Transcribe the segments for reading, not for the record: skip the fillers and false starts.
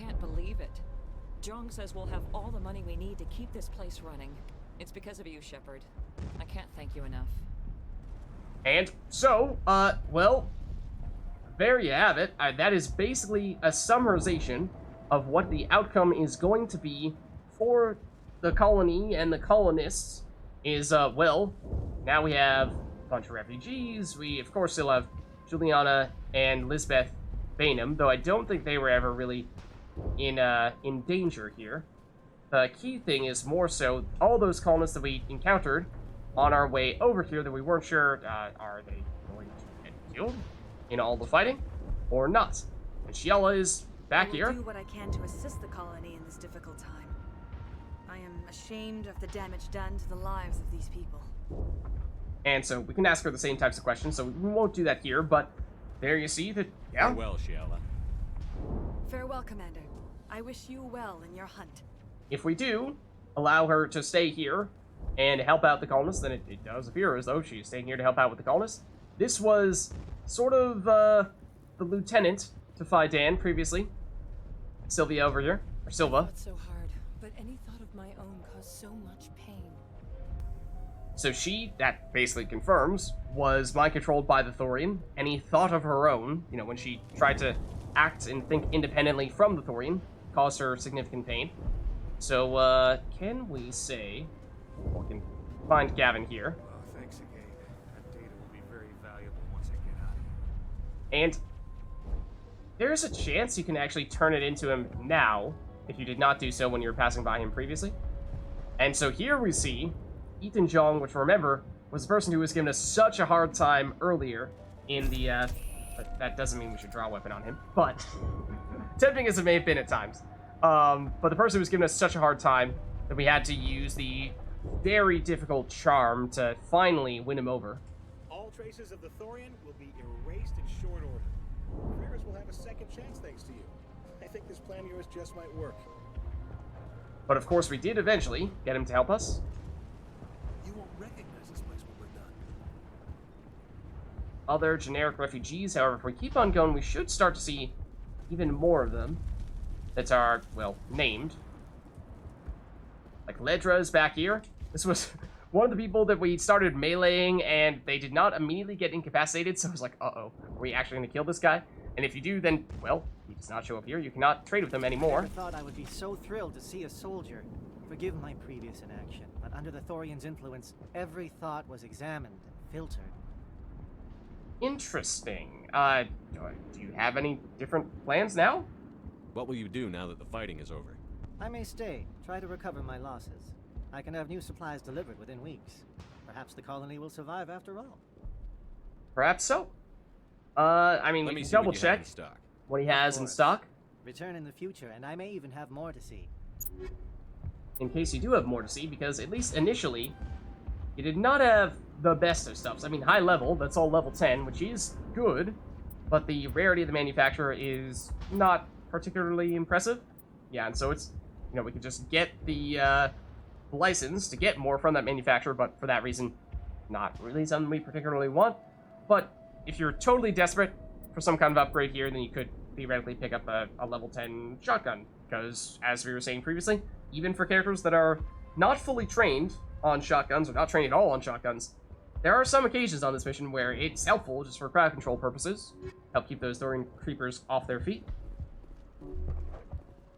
can't believe it. Zhu'S says we'll have all the money we need to keep this place running. It's because of you, Shepard. I can't thank you enough. And so, well, there you have it. That is basically a summarization of what the outcome is going to be for the colony and the colonists. Is, well, now we have a bunch of refugees. We, of course, still have Juliana and Lisbeth Bainham, though I don't think they were ever really in danger here. The key thing is more so all those colonists that we encountered on our way over here that we weren't sure, are they going to get killed in all the fighting or not? And Shiela is back here. I will do what I can to assist the colony in this difficult time. I am ashamed of the damage done to the lives of these people. And so we can ask her the same types of questions, so we won't do that here, but there you see that, yeah. Farewell, Shiela. Farewell, Commander. I wish you well in your hunt. If we do allow her to stay here and help out the colonists, then it does appear as though she's staying here to help out with the colonists. This was sort of the lieutenant to Fidan previously. Sylvia over here, or Silva. Not so hard, but any thought of my own caused so much pain. So she, that basically confirms, was mind-controlled by the Thorian. Any thought of her own, you know, when she tried to act and think independently from the Thorian, caused her significant pain. So, can we say... we can find Gavin here. Well, thanks again. That data will be very valuable once I get out of here. And there's a chance you can actually turn it into him now, if you did not do so when you were passing by him previously. And so here we see Ethan Jong, which remember, was the person who was given us such a hard time earlier in the, but that doesn't mean we should draw a weapon on him, but tempting as it may have been at times. But the person who was giving us such a hard time that we had to use the very difficult charm to finally win him over. All traces of the Thorian will be erased in short order. Ferris will have a second chance thanks to you. I think this plan of yours just might work. But of course we did eventually get him to help us. You won't recognize this place when we're done. Other generic refugees, however, if we keep on going, we should start to see even more of them that are, well, named. Like Ledra is back here. This was one of the people that we started meleeing, and they did not immediately get incapacitated, so I was like, uh-oh, are we actually going to kill this guy? And if you do, then, well, he does not show up here. You cannot trade with him anymore. I never thought I would be so thrilled to see a soldier. Forgive my previous inaction, but under the Thorian's influence, every thought was examined and filtered. Interesting. Do you have any different plans now? What will you do now that the fighting is over? I may stay, try to recover my losses. I can have new supplies delivered within weeks. Perhaps the colony will survive after all. Perhaps so. I mean, Let we me can see what double you have check in stock. what he has in stock, Return in the future, and I may even have more to see. in case you do have more to see, because at least initially, you did not have the best of stuffs. I mean, high level, that's all level 10, which is good, but the rarity of the manufacturer is not particularly impressive. Yeah, and so it's, you know, we could just get the license to get more from that manufacturer, but for that reason, not really something we particularly want. But if you're totally desperate for some kind of upgrade here, then you could theoretically pick up a level 10 shotgun, because, as we were saying previously, even for characters that are not fully trained on shotguns, or not trained at all on shotguns, there are some occasions on this mission where it's helpful just for crowd control purposes, help keep those Thorian creepers off their feet.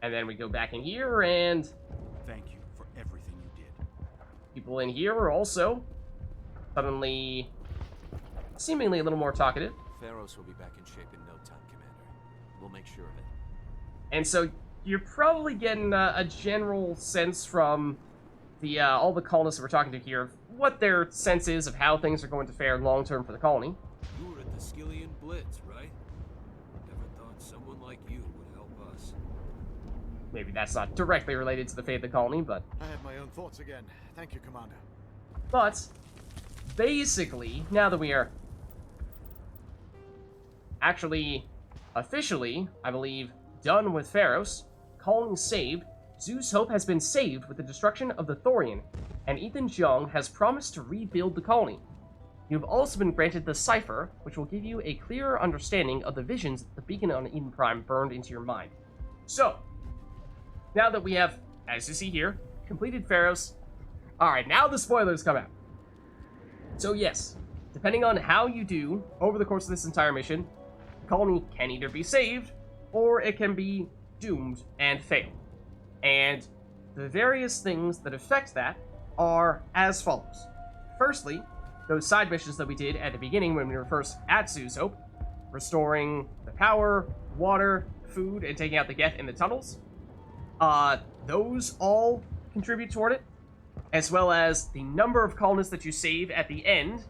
And then we go back in here, and Thank you for everything you did. people in here are also suddenly seemingly a little more talkative. Pharos will be back in shape in no time, Commander. We'll make sure of it. And so you're probably getting a general sense from the all the colonists that we're talking to here of what their sense is of how things are going to fare long-term for the colony. You were at the Skillian Blitz, right? Never thought someone like you would help us. Maybe that's not directly related to the fate of the colony, but... I had my own thoughts again. Thank you, Commander. But, basically, now that we are actually, officially, I believe, done with Pharos, colony saved, Zhu'S Hope has been saved with the destruction of the Thorian, and Ethan Jong has promised to rebuild the colony. You have also been granted the Cipher, which will give you a clearer understanding of the visions that the beacon on Eden Prime burned into your mind. So, now that we have, as you see here, completed Pharos, alright, now the spoilers come out. So yes, depending on how you do over the course of this entire mission, the colony can either be saved, or it can be doomed and fail. And the various things that affect that are as follows. Firstly, those side missions that we did at the beginning when we were first at Zhu'S Hope, restoring the power, water, food, and taking out the Geth in the tunnels, those all contribute toward it, as well as the number of colonists that you save at the end,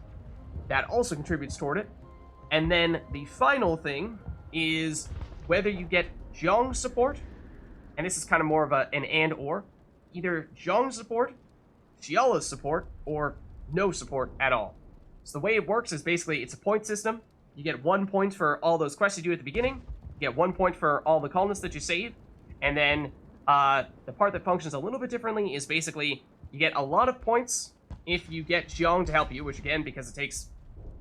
that also contributes toward it. And then the final thing is whether you get Zhu'S support, and this is kind of more of an and/or, either Zhu'S support, Xiala's support, or no support at all. So the way it works is basically it's a point system. You get 1 point for all those quests you do at the beginning, you get 1 point for all the colonists that you save, and then the part that functions a little bit differently is basically you get a lot of points if you get Zhu'S to help you, which again, because it takes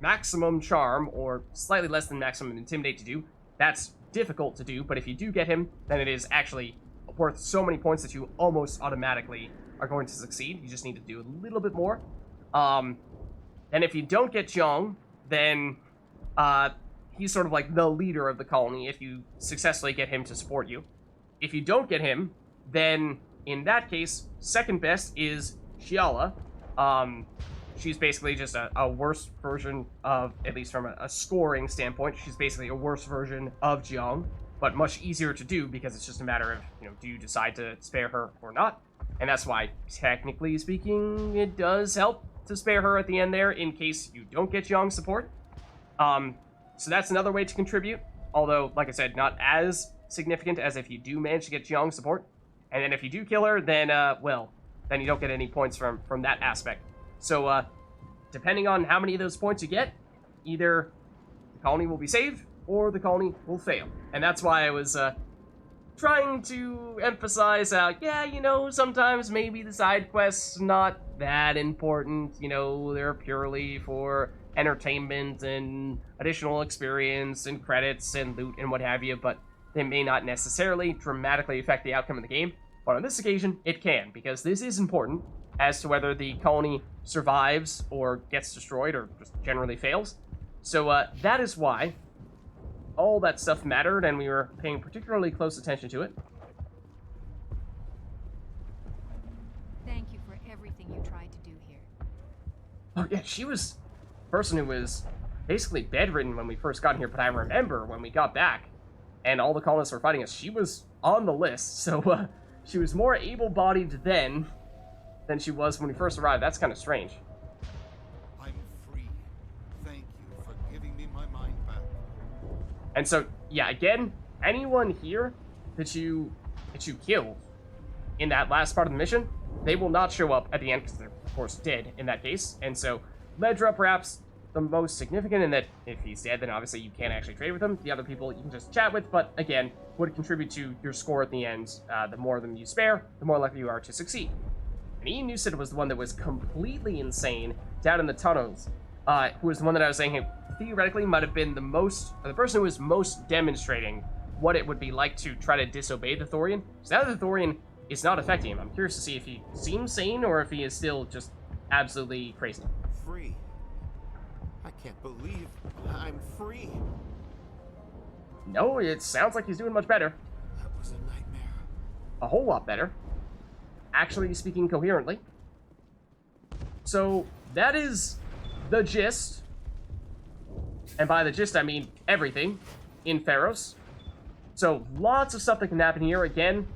maximum charm or slightly less than maximum intimidate to do, that's difficult to do, but if you do get him, then it is actually worth so many points that you almost automatically are going to succeed. You just need to do a little bit more. And if you don't get Zhu'S, then he's sort of like the leader of the colony if you successfully get him to support you. If you don't get him, then in that case, second best is Xiala. She's basically just a worse version of, at least from a scoring standpoint, she's basically a worse version of Zhu'S, but much easier to do because it's just a matter of, do you decide to spare her or not? And that's why, technically speaking, it does help to spare her at the end there in case you don't get Zhu'S support. So that's another way to contribute, although, like I said, not as significant as if you do manage to get Zhu'S support. And then if you do kill her, then, then you don't get any points from that aspect. So, depending on how many of those points you get, either the colony will be saved, or the colony will fail. And that's why I was, trying to emphasize how, sometimes maybe the side quests not that important, they're purely for entertainment and additional experience and credits and loot and what have you, but they may not necessarily dramatically affect the outcome of the game. But on this occasion, it can, because this is important as to whether the colony survives or gets destroyed or just generally fails. So that is why all that stuff mattered, and we were paying particularly close attention to it. Thank you for everything you tried to do here. Oh yeah, she was a person who was basically bedridden when we first got here, but I remember when we got back and all the colonists were fighting us, she was on the list, so she was more able-bodied then than she was when we first arrived. That's kind of strange. I'm free. Thank you for giving me my mind back. And so, yeah, again, anyone here that you killed in that last part of the mission, they will not show up at the end because they're, of course, dead in that case. And so, Ledra perhaps the most significant in that if he's dead, then obviously you can't actually trade with him. The other people you can just chat with, but again, would contribute to your score at the end. The more of them you spare, the more likely you are to succeed. And Ian Newsted was the one that was completely insane down in the tunnels, who was the one that I was saying, hey, theoretically might have been the person who was most demonstrating what it would be like to try to disobey the Thorian. So now the Thorian is not affecting him. I'm curious to see if he seems sane or if he is still just absolutely crazy. Free. I can't believe I'm free. No, it sounds like he's doing much better. That was a nightmare. A whole lot better. Actually speaking coherently. So, that is the gist. And by the gist, I mean everything in Pharos. So, lots of stuff that can happen here. Again,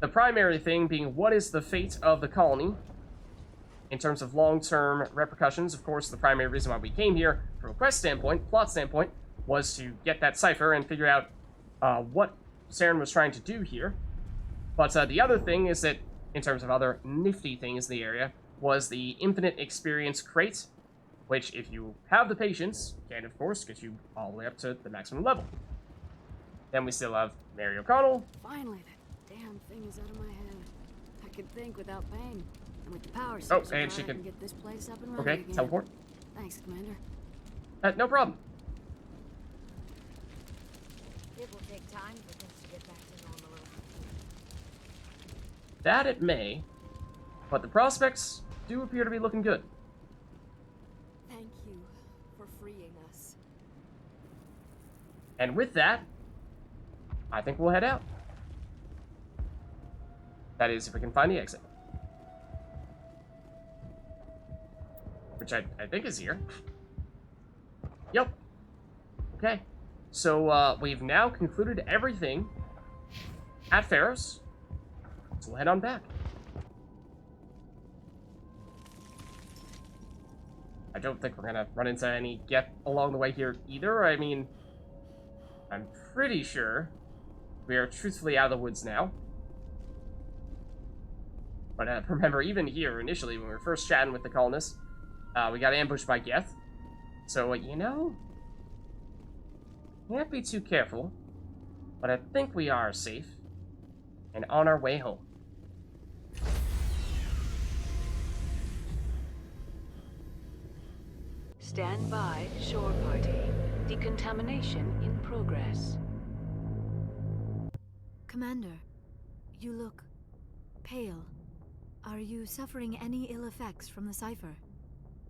the primary thing being what is the fate of the colony in terms of long-term repercussions. Of course, the primary reason why we came here, from a quest standpoint, plot standpoint, was to get that cipher and figure out what Saren was trying to do here. But the other thing is that, in terms of other nifty things in the area, was the infinite experience crate, which, if you have the patience, can, of course, get you all the way up to the maximum level. Then we still have Mary O'Connell. Finally, that damn thing is out of my head. I can think without pain. And with the power Oh, source, and she I can get this place up and running Okay, again. teleport. Thanks, Commander. No problem. It will take time for things to get back to normal. That it may, but the prospects do appear to be looking good. Thank you for freeing us. And with that, I think we'll head out. That is, if we can find the exit. Which I think is here. Yep. Okay. So, we've now concluded everything at Pharos. So we'll head on back. I don't think we're gonna run into any Geth along the way here either. I mean, I'm pretty sure we are truthfully out of the woods now. But remember, even here, initially, when we were first chatting with the colonists, we got ambushed by Geth. So, you know, can't be too careful. But I think we are safe and on our way home. Stand by, shore party. Decontamination in progress. Commander, you look pale. Are you suffering any ill effects from the cipher?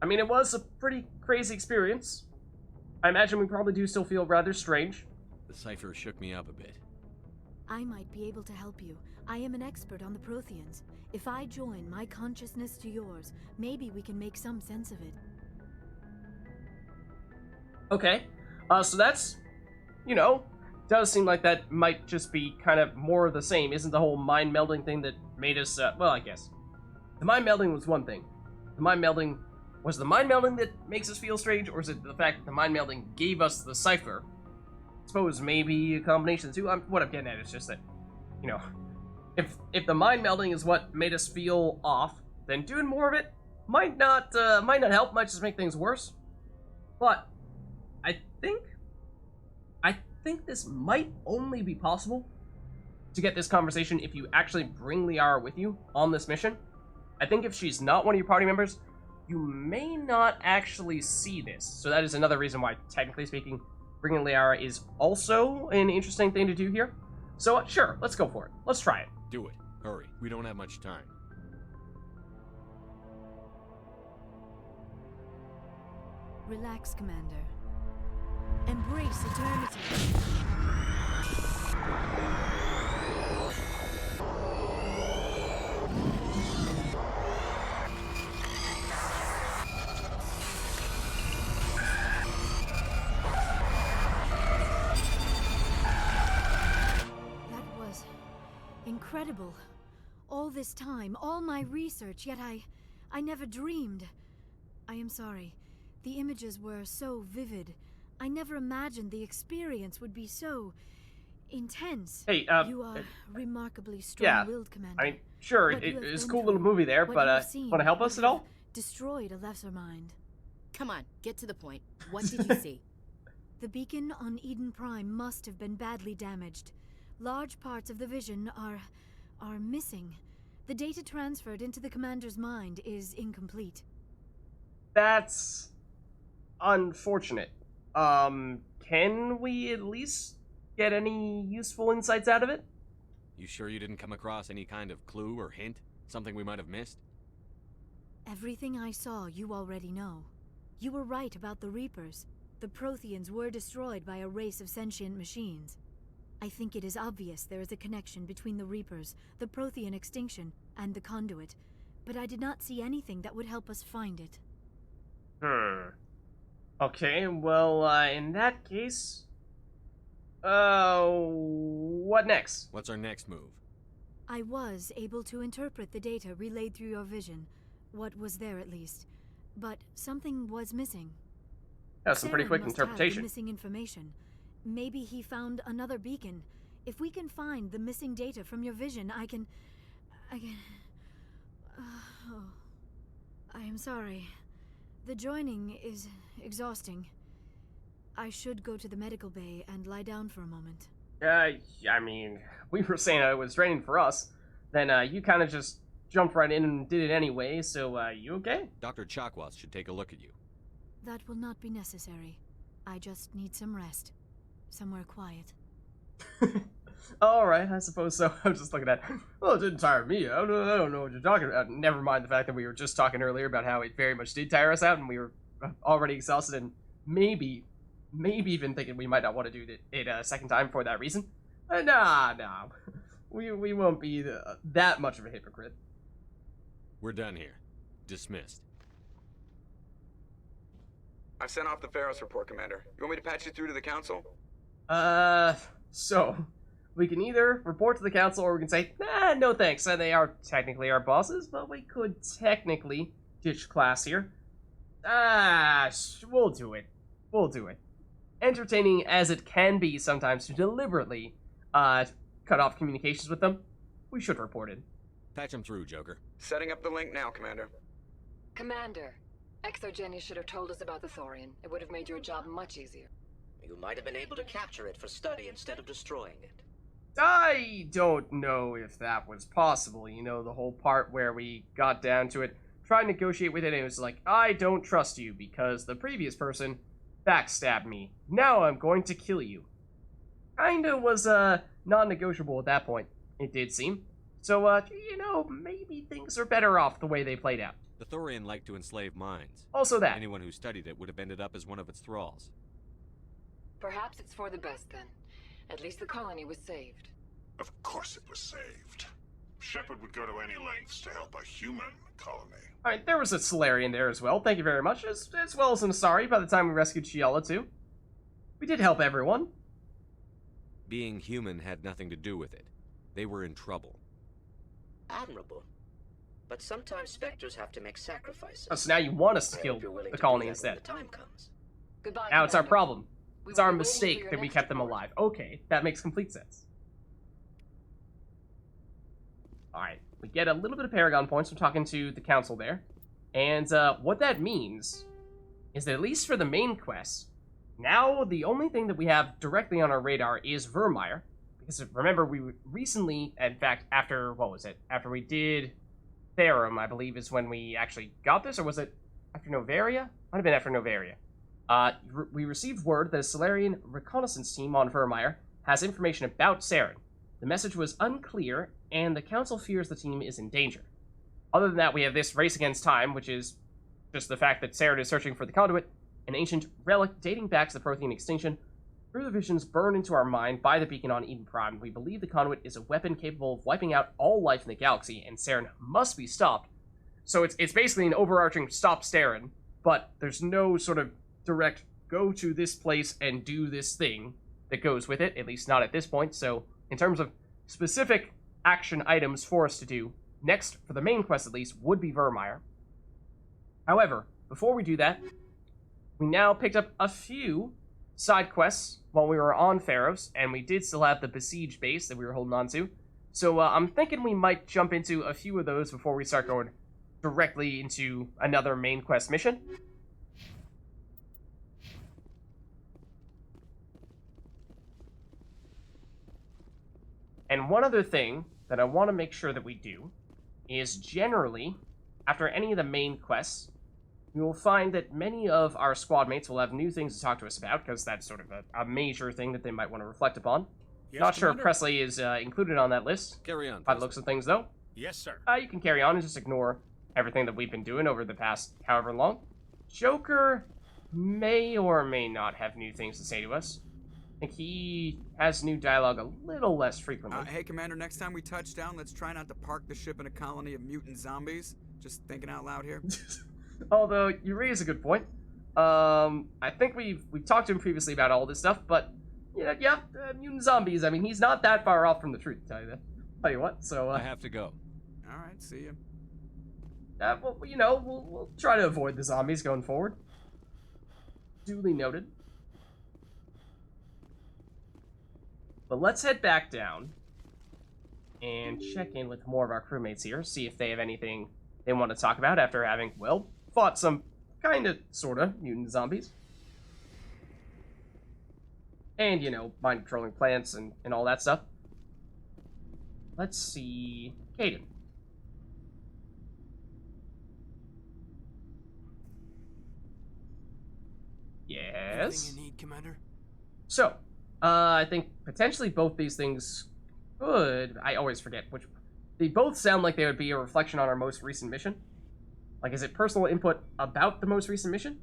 I mean, it was a pretty crazy experience. I imagine we probably do still feel rather strange. The cipher shook me up a bit. I might be able to help you. I am an expert on the Protheans. If I join my consciousness to yours, maybe we can make some sense of it. Okay, so that's, you know, does seem like that might just be kind of more of the same. Isn't the whole mind melding thing that made us, well, I guess. The mind melding was one thing. The mind melding, was the mind melding that makes us feel strange, or is it the fact that the mind melding gave us the cipher? I suppose maybe a combination of the two. What I'm getting at is just that, you know, if the mind melding is what made us feel off, then doing more of it might not help, might just make things worse. But I think this might only be possible to get this conversation if you actually bring Liara with you on this mission. I think if she's not one of your party members, you may not actually see this. So that is another reason why, technically speaking, bringing Liara is also an interesting thing to do here. So, sure, let's go for it. Let's try it. Do it. Hurry. We don't have much time. Relax, Commander. Embrace eternity. That was incredible. All this time, all my research, yet I never dreamed. I am sorry. The images were so vivid. I never imagined the experience would be so intense. Hey, you are remarkably strong-willed, Commander. I mean, sure, it's a cool little movie there, but want to help us at all? Destroyed a lesser mind. Come on, get to the point. What did you see? The beacon on Eden Prime must have been badly damaged. Large parts of the vision are missing. The data transferred into the commander's mind is incomplete. That's unfortunate. Can we at least get any useful insights out of it? You sure you didn't come across any kind of clue or hint? Something we might have missed? Everything I saw, you already know. You were right about the Reapers. The Protheans were destroyed by a race of sentient machines. I think it is obvious there is a connection between the Reapers, the Prothean extinction, and the Conduit, but I did not see anything that would help us find it. Okay, well, in that case... what next? What's our next move? I was able to interpret the data relayed through your vision. What was there, at least. But something was missing. That's some pretty quick Saren must have interpretation. the missing information. Maybe he found another beacon. If we can find the missing data from your vision, I can... I am sorry. The joining is exhausting. I should go to the medical bay and lie down for a moment. I mean, we were saying it was draining for us. Then, you kind of just jumped right in and did it anyway, so, you okay? Dr. Chakwas should take a look at you. That will not be necessary. I just need some rest. Somewhere quiet. Alright, I suppose so. I'm just looking at, well, it didn't tire me out. I don't know what you're talking about. Never mind the fact that we were just talking earlier about how it very much did tire us out and we were already exhausted and maybe even thinking we might not want to do it a second time for that reason. Nah. We won't be that much of a hypocrite. We're done here. Dismissed. I've sent off the Pharaoh's report, Commander. You want me to patch you through to the Council? So, we can either report to the Council or we can say, no thanks. They are technically our bosses, but we could technically ditch class here. We'll do it. Entertaining as it can be sometimes to deliberately, cut off communications with them, we should report it. Patch him through, Joker. Setting up the link now, Commander. Commander, Exogenius should have told us about the Thorian. It would have made your job much easier. You might have been able to capture it for study instead of destroying it. I don't know if that was possible. You know, the whole part where we got down to it, tried to negotiate with it, and it was like, I don't trust you because the previous person backstabbed me. Now I'm going to kill you. Kinda was, non-negotiable at that point, it did seem. So, you know, maybe things are better off the way they played out. The Thorian liked to enslave minds. Also that. Anyone who studied it would have ended up as one of its thralls. Perhaps it's for the best then. At least the colony was saved. Of course it was saved. Shepard would go to any lengths to help a human colony. Alright, there was a Solarian there as well, thank you very much, as well as an Asari by the time we rescued Shiala too. We did help everyone. Being human had nothing to do with it. They were in trouble. Admirable. But sometimes Spectres have to make sacrifices. Oh, so now you want us to kill the colony instead. The time comes. Goodbye, Now it's our Commander. problem. We It's will our be waiting for mistake your that we next kept them report. alive. Okay, that makes complete sense. Alright, we get a little bit of Paragon points from talking to the council there. And what that means is that at least for the main quest, now the only thing that we have directly on our radar is Vermeer. Because remember, we recently, in fact, after, what was it? After we did Therum, I believe, is when we actually got this, or was it after Novaria? Might have been after Novaria. We received word that a Solarian reconnaissance team on Vermeer has information about Saren. The message was unclear, and the council fears the team is in danger. Other than that, we have this race against time, which is just the fact that Saren is searching for the conduit, an ancient relic dating back to the Prothean extinction. Through the visions burned into our mind by the beacon on Eden Prime, we believe the conduit is a weapon capable of wiping out all life in the galaxy, and Saren must be stopped. So it's basically an overarching stop Saren, but there's no sort of direct go to this place and do this thing that goes with it, at least not at this point. So in terms of specific action items for us to do, next, for the main quest at least, would be Vermeer. However, before we do that, we now picked up a few side quests while we were on Pharaohs, and we did still have the Besiege base that we were holding on to. So I'm thinking we might jump into a few of those before we start going directly into another main quest mission. And one other thing that I want to make sure that we do is generally, after any of the main quests, we will find that many of our squad mates will have new things to talk to us about, because that's sort of a major thing that they might want to reflect upon. Yes, Not sure if Commander? Presley is included on that list. Carry on. By the looks of things, though. Yes, sir. You can carry on and just ignore everything that we've been doing over the past however long. Joker may or may not have new things to say to us. I think he has new dialogue a little less frequently. Hey, Commander, next time we touch down, let's try not to park the ship in a colony of mutant zombies. Just thinking out loud here. Although, you raise a good point. I think we've talked to him previously about all this stuff, but yeah, mutant zombies. I mean, he's not that far off from the truth, to tell you that. Tell you what, so I have to go. All right, see you. Well, we'll try to avoid the zombies going forward. Duly noted. But let's head back down and check in with more of our crewmates here, see if they have anything they want to talk about after having, well, fought some kinda, sorta, mutant zombies. And, mind-controlling plants and all that stuff. Let's see... Caden. Yes? Anything you need, Commander? So, I think potentially both these things could... I always forget which... They both sound like they would be a reflection on our most recent mission. Like, is it personal input about the most recent mission?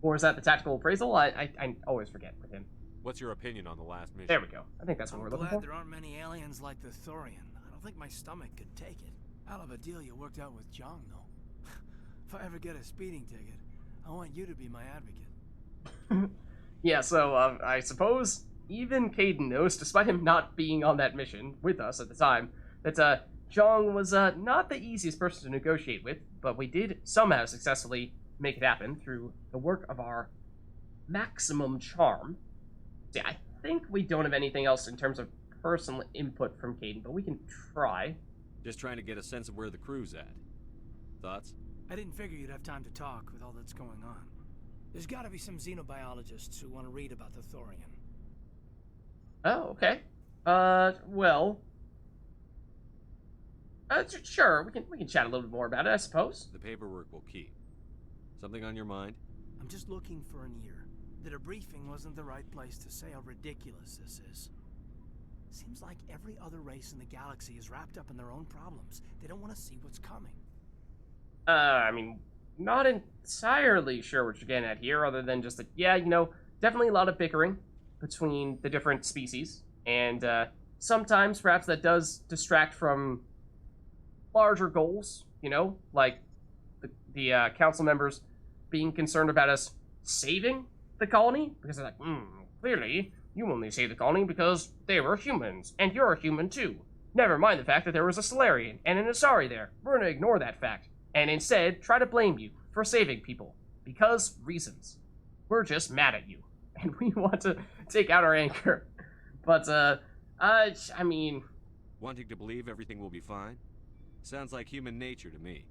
Or is that the tactical appraisal? I always forget with him. What's your opinion on the last mission? There we go. I think that's what we're looking for. I'm glad there aren't many aliens like the Thorian. I don't think my stomach could take it. Hell of a deal you worked out with Zhu'S, though. If I ever get a speeding ticket, I want you to be my advocate. Yeah, so I suppose even Caden knows, despite him not being on that mission with us at the time, that Zhu'S was not the easiest person to negotiate with, but we did somehow successfully make it happen through the work of our maximum charm. See, I think we don't have anything else in terms of personal input from Caden, but we can try. Just trying to get a sense of where the crew's at. Thoughts? I didn't figure you'd have time to talk with all that's going on. There's gotta be some xenobiologists who want to read about the Thorian. Oh, okay. Well... sure, we can chat a little bit more about it, I suppose. The paperwork will keep. Something on your mind? I'm just looking for an ear. The debriefing wasn't the right place to say how ridiculous this is. Seems like every other race in the galaxy is wrapped up in their own problems. They don't want to see what's coming. I mean, not entirely sure what you're getting at here, other than just that, yeah, you know, definitely a lot of bickering between the different species, and sometimes perhaps that does distract from larger goals, you know, like the council members being concerned about us saving the colony, because they're like, clearly, you only saved the colony because they were humans, and you're a human too. Never mind the fact that there was a Solarian and an Asari there. We're gonna ignore that fact, and instead try to blame you for saving people, because reasons. We're just mad at you, and we want to take out our anger. But, I mean... Wanting to believe everything will be fine? Sounds like human nature to me.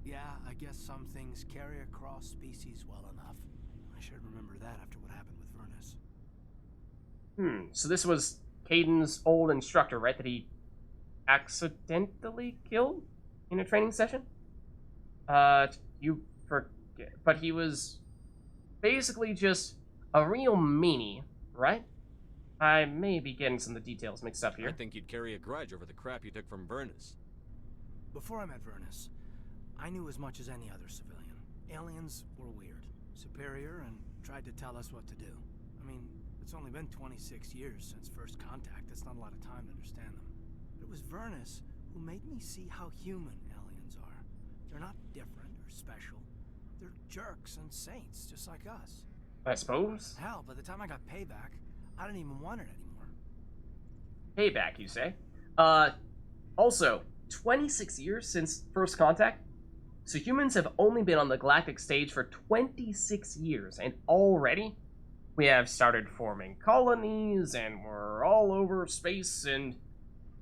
Yeah, I guess some things carry across species well enough. I should remember that after what happened with Vernus. So this was Caden's old instructor, right? That he accidentally killed in a training session? You forget. But he was basically just a real meanie, right? I may be getting some of the details mixed up here. I think you'd carry a grudge over the crap you took from Vernus. Before I met Vernus, I knew as much as any other civilian. Aliens were weird, superior, and tried to tell us what to do. I mean, it's only been 26 years since first contact. That's not a lot of time to understand them. But it was Vernus who made me see how human aliens are. They're not different or special. They're jerks and saints, just like us. I suppose. Hell, by the time I got payback, I didn't even want it anymore. Payback, you say? Also, 26 years since first contact? So humans have only been on the galactic stage for 26 years, and already we have started forming colonies, and we're all over space, and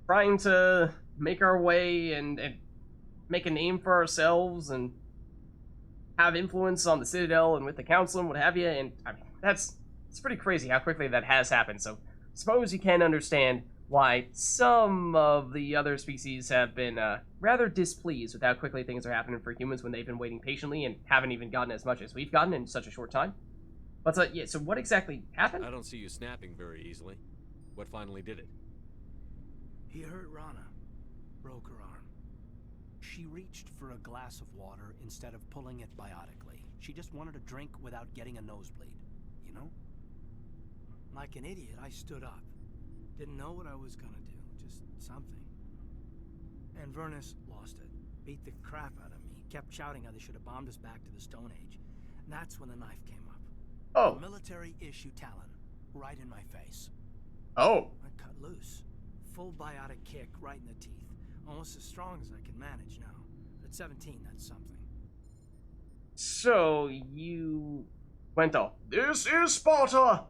trying to make our way, and make a name for ourselves, and have influence on the Citadel, and with the Council, and what have you, and, I mean, it's pretty crazy how quickly that has happened, so suppose you can understand why some of the other species have been rather displeased with how quickly things are happening for humans when they've been waiting patiently and haven't even gotten as much as we've gotten in such a short time. But yeah, so what exactly happened? I don't see you snapping very easily. What finally did it? He hurt Rana. Broke her arm. She reached for a glass of water instead of pulling it biotically. She just wanted a drink without getting a nosebleed, you know? Like an idiot, I stood up. Didn't know what I was gonna do, just something. And Vernus lost it. Beat the crap out of me. Kept shouting how they should have bombed us back to the Stone Age. And that's when the knife came up. Oh. A military-issue talon. Right in my face. Oh. I cut loose. Full biotic kick right in the teeth. Almost as strong as I can manage now. At 17, that's something. So, you went off, "This is Sparta!"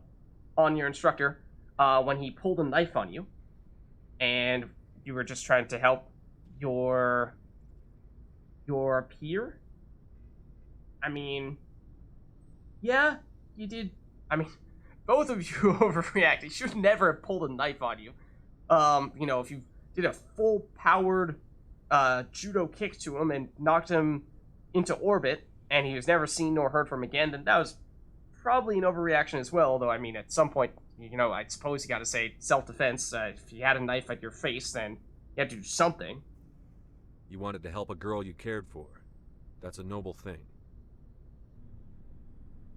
on your instructor. When he pulled a knife on you, and you were just trying to help your peer? I mean, yeah, you did. I mean, both of you overreacted. You should never have pulled a knife on you. You know, if you did a full-powered judo kick to him and knocked him into orbit, and he was never seen nor heard from again, then that was probably an overreaction as well, although, I mean, at some point, you know, I suppose you gotta say self-defense. If you had a knife at your face, then you had to do something. You wanted to help a girl you cared for. That's a noble thing.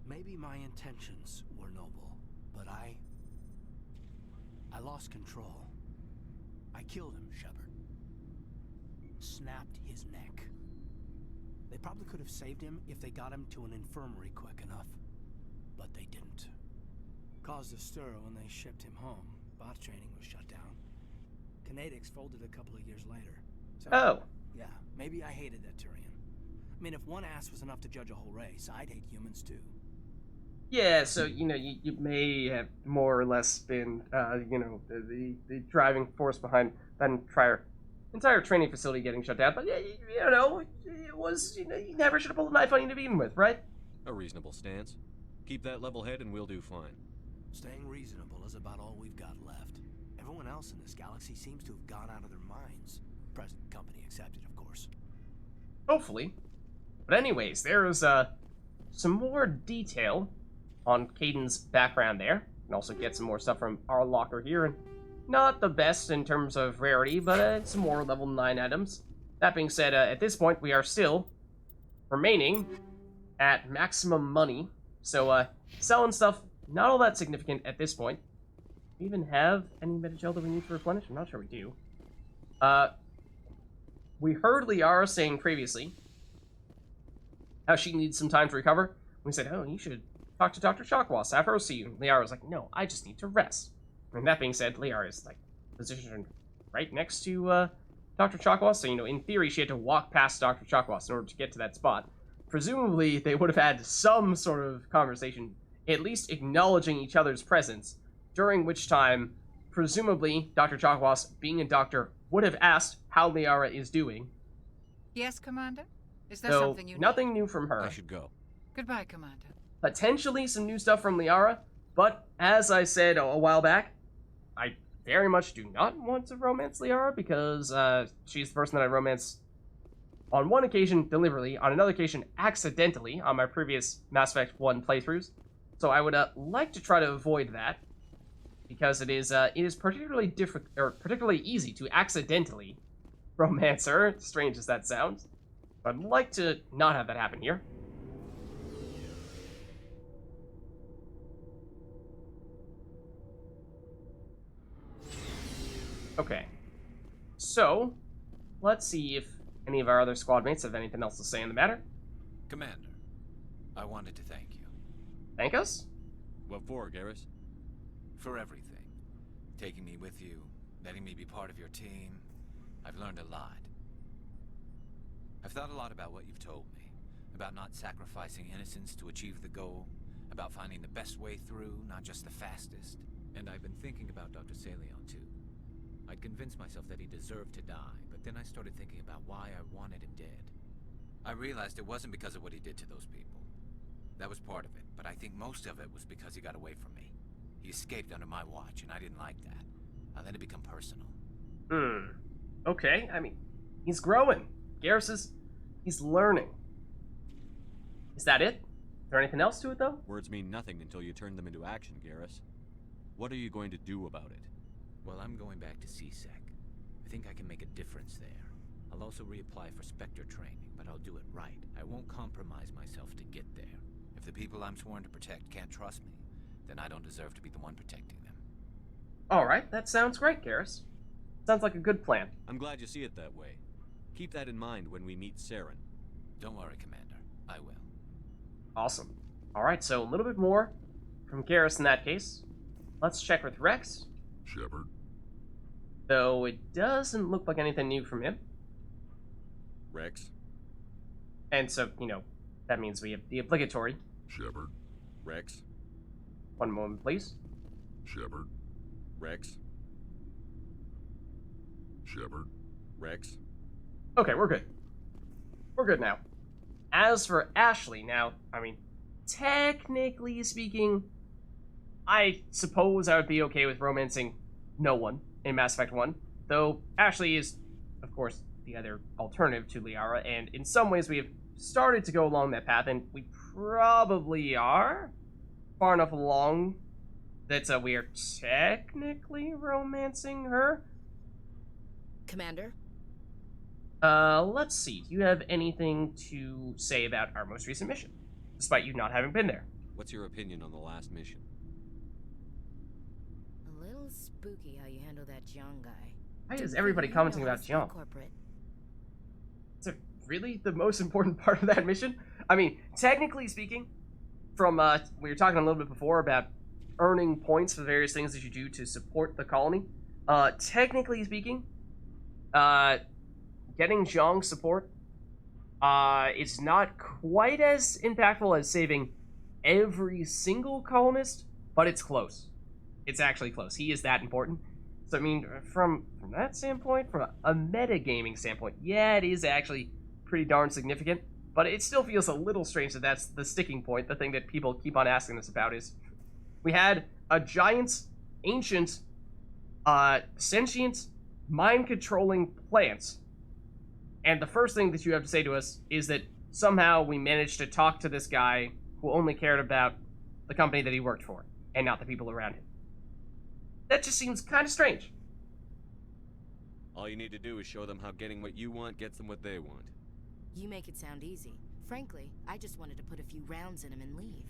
Maybe my intentions were noble, but I lost control. I killed him, Shepard. Snapped his neck. They probably could have saved him if they got him to an infirmary quick enough, but they didn't. Caused a stir when they shipped him home. Bot training was shut down. Kinetics folded a couple of years later. So, oh. Yeah, maybe I hated that Turian. I mean, if one ass was enough to judge a whole race, I'd hate humans too. Yeah, so, you know, you may have more or less been, you know, the driving force behind that entire training facility getting shut down. But, yeah, you know, it was, you know, you never should have pulled a knife on you to begin with, right? A reasonable stance. Keep that level head and we'll do fine. Staying reasonable is about all we've got left. Everyone else in this galaxy seems to have gone out of their minds. Present company accepted, of course. Hopefully. But anyways, there's, some more detail on Kaidan's background there. And also get some more stuff from our locker here. And not the best in terms of rarity, but some more level 9 items. That being said, at this point, we are still remaining at maximum money. So, selling stuff, not all that significant at this point. Do we even have any metagel that we need to replenish? I'm not sure we do. We heard Liara saying previously how she needs some time to recover. We said, oh, you should talk to Dr. Chakwas, have her see you. Liara was like, no, I just need to rest. And that being said, Liara is, like, positioned right next to, Dr. Chakwas, so, you know, in theory, she had to walk past Dr. Chakwas in order to get to that spot. Presumably, they would have had some sort of conversation, at least acknowledging each other's presence, during which time, presumably, Dr. Chakwas, being a doctor, would have asked how Liara is doing. Yes, Commander? Is there So, something you nothing new from her. I should go. Goodbye, Commander. Potentially some new stuff from Liara, but as I said a while back, I very much do not want to romance Liara because she's the person that I romanced on one occasion deliberately, on another occasion accidentally on my previous Mass Effect 1 playthroughs. So I would like to try to avoid that because it is particularly particularly easy to accidentally romance her, strange as that sounds. But I'd like to not have that happen here. Okay, so let's see if any of our other squad mates have anything else to say in the matter. Commander, I wanted to thank you. Thank us? What for, Garrus? For everything. Taking me with you, letting me be part of your team. I've learned a lot. I've thought a lot about what you've told me. About not sacrificing innocence to achieve the goal. About finding the best way through, not just the fastest. And I've been thinking about Dr. Saleon, too. I'd convinced myself that he deserved to die, but then I started thinking about why I wanted him dead. I realized it wasn't because of what he did to those people. That was part of it, but I think most of it was because he got away from me. He escaped under my watch, and I didn't like that. I let it become personal. Okay, I mean, he's growing. Garrus he's learning. Is that it? Is there anything else to it, though? Words mean nothing until you turn them into action, Garrus. What are you going to do about it? Well, I'm going back to CSEC. I think I can make a difference there. I'll also reapply for Spectre training, but I'll do it right. I won't compromise myself to get there. If the people I'm sworn to protect can't trust me, then I don't deserve to be the one protecting them. Alright, that sounds great, Garrus. Sounds like a good plan. I'm glad you see it that way. Keep that in mind when we meet Saren. Don't worry, Commander. I will. Awesome. Alright, so a little bit more from Garrus in that case. Let's check with Rex. Shepard. Though it doesn't look like anything new from him. Rex. And so, you know, that means we have the obligatory. Shepard. Rex. One moment, please. Shepard. Rex. Shepard. Rex. Okay, we're good. We're good now. As for Ashley, now, I mean, technically speaking, I suppose I would be okay with romancing no one in Mass Effect 1, though Ashley is, of course, the other alternative to Liara, and in some ways we have started to go along that path, and we probably are far enough along that we are technically romancing her. Commander? Let's see. Do you have anything to say about our most recent mission, despite you not having been there? What's your opinion on the last mission? A little spooky how you handle that Jiang guy. Why is everybody commenting about Jiang? Corporate. Is it really the most important part of that mission? I mean, technically speaking, from we were talking a little bit before about earning points for various things that you do to support the colony. Technically speaking, getting Zhang's support is not quite as impactful as saving every single colonist, but it's close. It's actually close. He is that important. So, I mean, from that standpoint, from a metagaming standpoint, yeah, it is actually pretty darn significant, but it still feels a little strange that that's the sticking point. The thing that people keep on asking us about is we had a giant, ancient, sentient, mind-controlling plant, and the first thing that you have to say to us is that somehow we managed to talk to this guy who only cared about the company that he worked for, and not the people around him. That just seems kind of strange. All you need to do is show them how getting what you want gets them what they want. You make it sound easy. Frankly, I just wanted to put a few rounds in him and leave.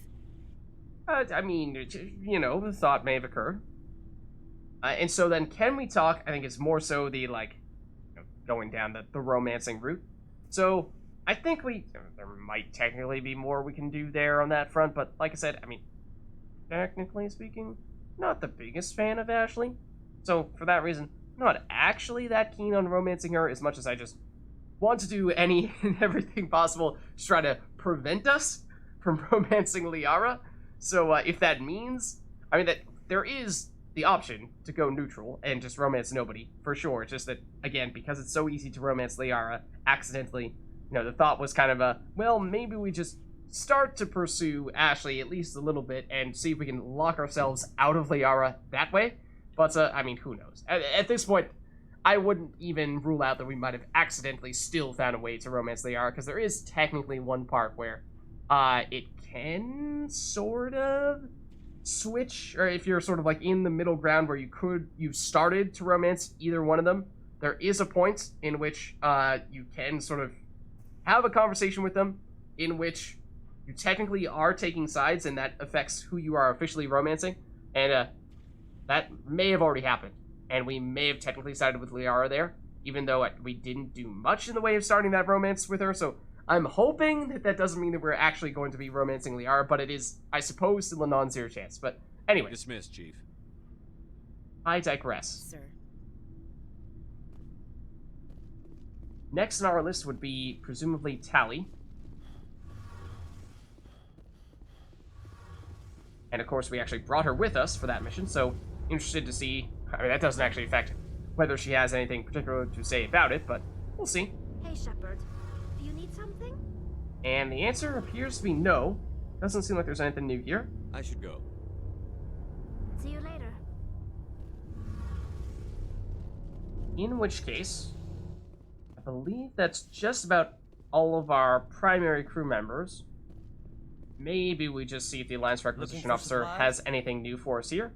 I mean, you know, the thought may have occurred. And so then, can we talk? I think it's more so the, like, you know, going down the romancing route. So, I think there might technically be more we can do there on that front, but like I said, I mean, technically speaking, not the biggest fan of Ashley. So, for that reason, not actually that keen on romancing her as much as I just want to do any and everything possible to try to prevent us from romancing Liara. So, if that means, I mean, that there is the option to go neutral and just romance nobody, for sure. It's just that, again, because it's so easy to romance Liara accidentally, you know, the thought was kind of well, maybe we just start to pursue Ashley at least a little bit and see if we can lock ourselves out of Liara that way. But, I mean, who knows? At this point, I wouldn't even rule out that we might have accidentally still found a way to romance Liara, because there is technically one part where it can sort of switch, or if you're sort of like in the middle ground where you've started to romance either one of them, there is a point in which you can sort of have a conversation with them in which you technically are taking sides, and that affects who you are officially romancing, and that may have already happened, and we may have technically sided with Liara there, even though we didn't do much in the way of starting that romance with her. So I'm hoping that that doesn't mean that we're actually going to be romancing Liara, but it is, I suppose, still a non-zero chance. But anyway. Dismissed, Chief. I digress. Sir. Next on our list would be, presumably, Tally. And of course, we actually brought her with us for that mission, so interested to see. I mean, that doesn't actually affect whether she has anything particular to say about it, but we'll see. Hey, Shepard. Do you need something? And the answer appears to be no. Doesn't seem like there's anything new here. I should go. See you later. In which case, I believe that's just about all of our primary crew members. Maybe we just see if the Alliance Requisition Officer has anything new for us here.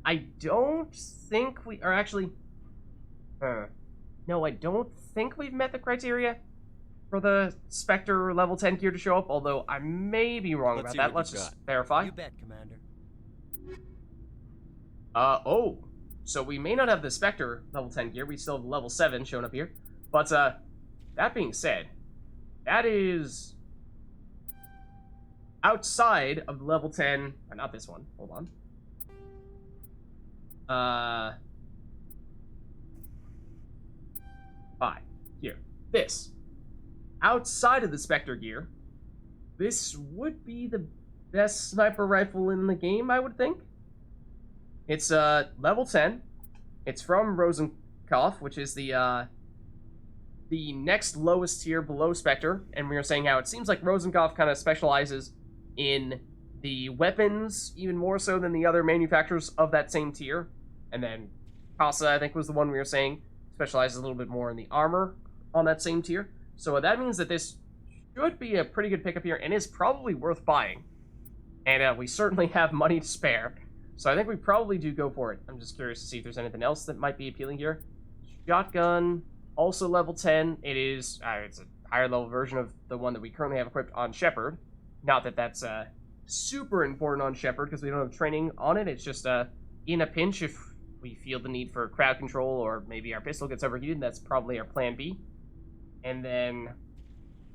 I don't think we are actually... no, I don't think we've met the criteria for the Spectre level 10 gear to show up, although I may be wrong about that. Let's just verify. You bet, Commander. Oh. So we may not have the Spectre level 10 gear. We still have level 7 showing up here. But, that being said, that is outside of level 10... not this one. Hold on. Here. This. Outside of the Spectre gear, this would be the best sniper rifle in the game, I would think. It's, level 10. It's from Rosenkopf, which is the next lowest tier below Spectre, and we were saying how it seems like Rosenkopf kind of specializes in the weapons, even more so than the other manufacturers of that same tier. And then Casa, I think, was the one we were saying, specializes a little bit more in the armor on that same tier. So that means that this should be a pretty good pickup here, and is probably worth buying. And we certainly have money to spare. So I think we probably do go for it. I'm just curious to see if there's anything else that might be appealing here. Shotgun, also level 10. It is, it's a higher level version of the one that we currently have equipped on Shepard. Not that that's super important on Shepard, because we don't have training on it. It's just in a pinch, if we feel the need for crowd control, or maybe our pistol gets overheated, that's probably our plan B. And then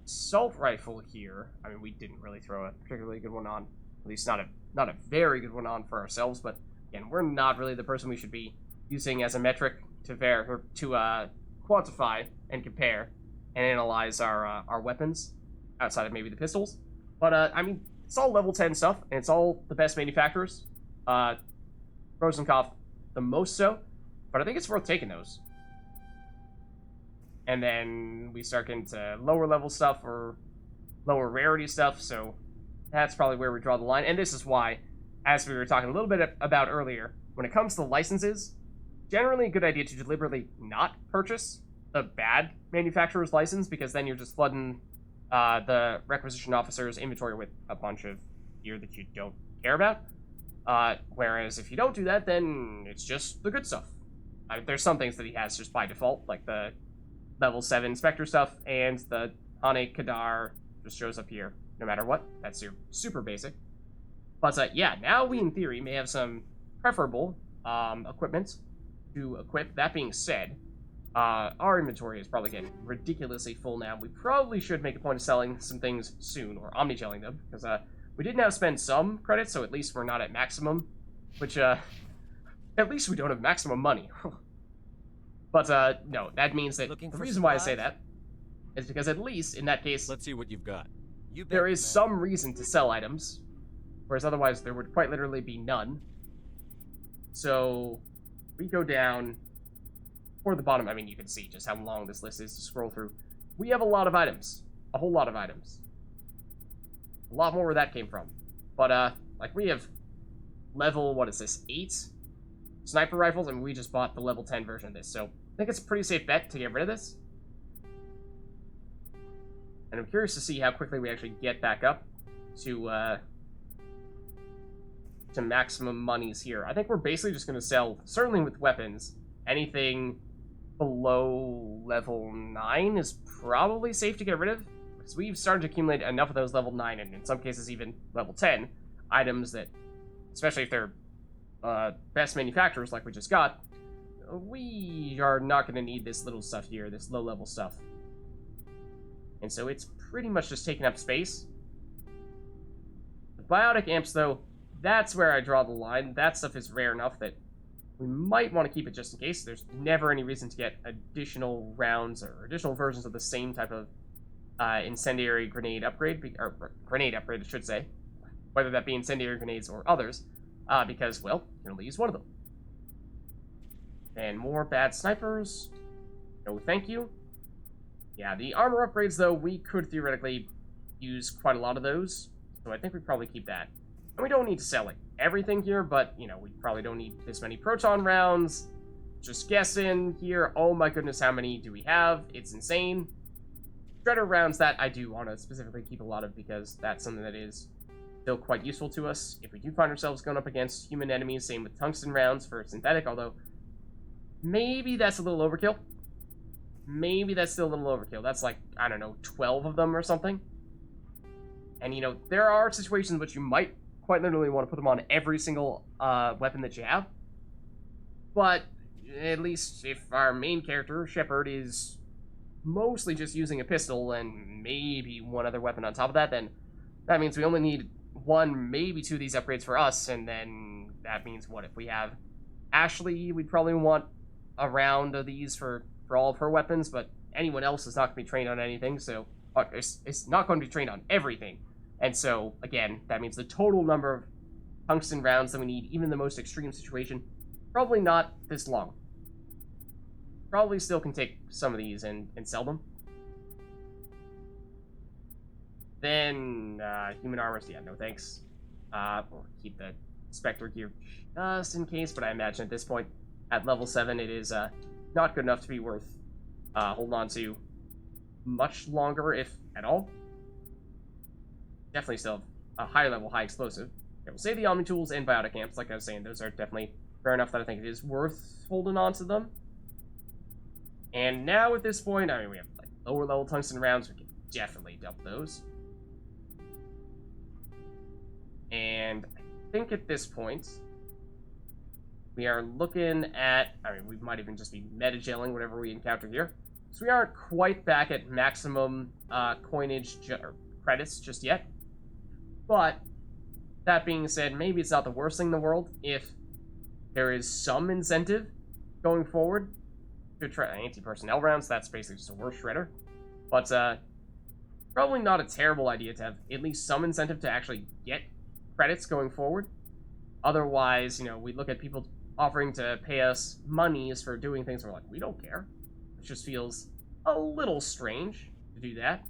assault rifle here. I mean, we didn't really throw a particularly good one on. At least not a very good one on for ourselves, but again, we're not really the person we should be using as a metric to quantify and compare and analyze our weapons outside of maybe the pistols. But I mean, it's all level 10 stuff, and it's all the best manufacturers. Rosenkopf the most so, but I think it's worth taking those. And then we start getting to lower level stuff or lower rarity stuff, so that's probably where we draw the line. And this is why, as we were talking a little bit about earlier, when it comes to licenses, generally a good idea to deliberately not purchase the bad manufacturer's license, because then you're just flooding the requisition officer's inventory with a bunch of gear that you don't care about. Whereas if you don't do that, then it's just the good stuff. I mean, there's some things that he has just by default, like the level 7 Spectre stuff, and the Hane Kadar just shows up here no matter what. That's your super basic. But yeah, now we in theory may have some preferable equipment to equip. That being said, our inventory is probably getting ridiculously full now. We probably should make a point of selling some things soon, or omni-gelling them, because we did now spend some credits, so at least we're not at maximum, which, at least we don't have maximum money. But, no, that means that the reason why I say that is because at least, in that case, let's see what you've got. There is some reason to sell items, whereas otherwise there would quite literally be none. So, we go down toward the bottom. I mean, you can see just how long this list is to scroll through. We have a lot of items. A whole lot of items. A lot more where that came from. But, like, we have level, what is this, 8 sniper rifles, and we just bought the level 10 version of this, so I think it's a pretty safe bet to get rid of this. And I'm curious to see how quickly we actually get back up to maximum monies here. I think we're basically just going to sell, certainly with weapons, anything below level 9 is probably safe to get rid of, because we've started to accumulate enough of those level 9, and in some cases even level 10, items that, especially if they're best manufacturers like we just got, we are not going to need this little stuff here, this low-level stuff. And so it's pretty much just taking up space. The biotic amps, though, that's where I draw the line. That stuff is rare enough that we might want to keep it just in case. There's never any reason to get additional rounds or additional versions of the same type of incendiary grenade upgrade, or grenade upgrade, I should say, whether that be incendiary grenades or others, because, well, you can only use one of them. And more bad snipers. No thank you. Yeah, the armor upgrades, though, we could theoretically use quite a lot of those, so I think we probably keep that. And we don't need to sell, like, everything here, but, you know, we probably don't need this many proton rounds. Just guessing here. Oh my goodness, how many do we have? It's insane. Shredder rounds, that I do want to specifically keep a lot of, because that's something that is still quite useful to us if we do find ourselves going up against human enemies. Same with tungsten rounds for synthetic, although maybe that's a little overkill. Maybe that's still a little overkill. That's like, I don't know, 12 of them or something. And, you know, there are situations in which you might quite literally want to put them on every single weapon that you have. But at least if our main character, Shepard, is mostly just using a pistol and maybe one other weapon on top of that, then that means we only need one, maybe two of these upgrades for us, and then that means what? If we have Ashley, we'd probably want a round of these for all of her weapons, but anyone else is not going to be trained on anything, so it's not going to be trained on everything. And so, again, that means the total number of tungsten rounds that we need, even in the most extreme situation, probably not this long. Probably still can take some of these and sell them. Then, human armors, yeah, no thanks. We'll keep the Spectre gear just in case, but I imagine at this point, at level 7, it is not good enough to be worth holding on to much longer, if at all. Definitely still a higher level, high explosive. we'll say the Omni Tools and Biotic Amps, like I was saying, those are definitely fair enough that I think it is worth holding on to them. And now at this point, I mean, we have like lower level tungsten rounds, we can definitely dump those. And I think at this point, we are looking at, I mean, we might even just be meta-gelling whatever we encounter here. So we aren't quite back at maximum coinage or credits just yet. But, that being said, maybe it's not the worst thing in the world if there is some incentive going forward to try anti-personnel rounds. That's basically just a worse shredder. But, probably not a terrible idea to have at least some incentive to actually get credits going forward. Otherwise, you know, we look at people offering to pay us monies for doing things, and we're like, we don't care. It just feels a little strange to do that.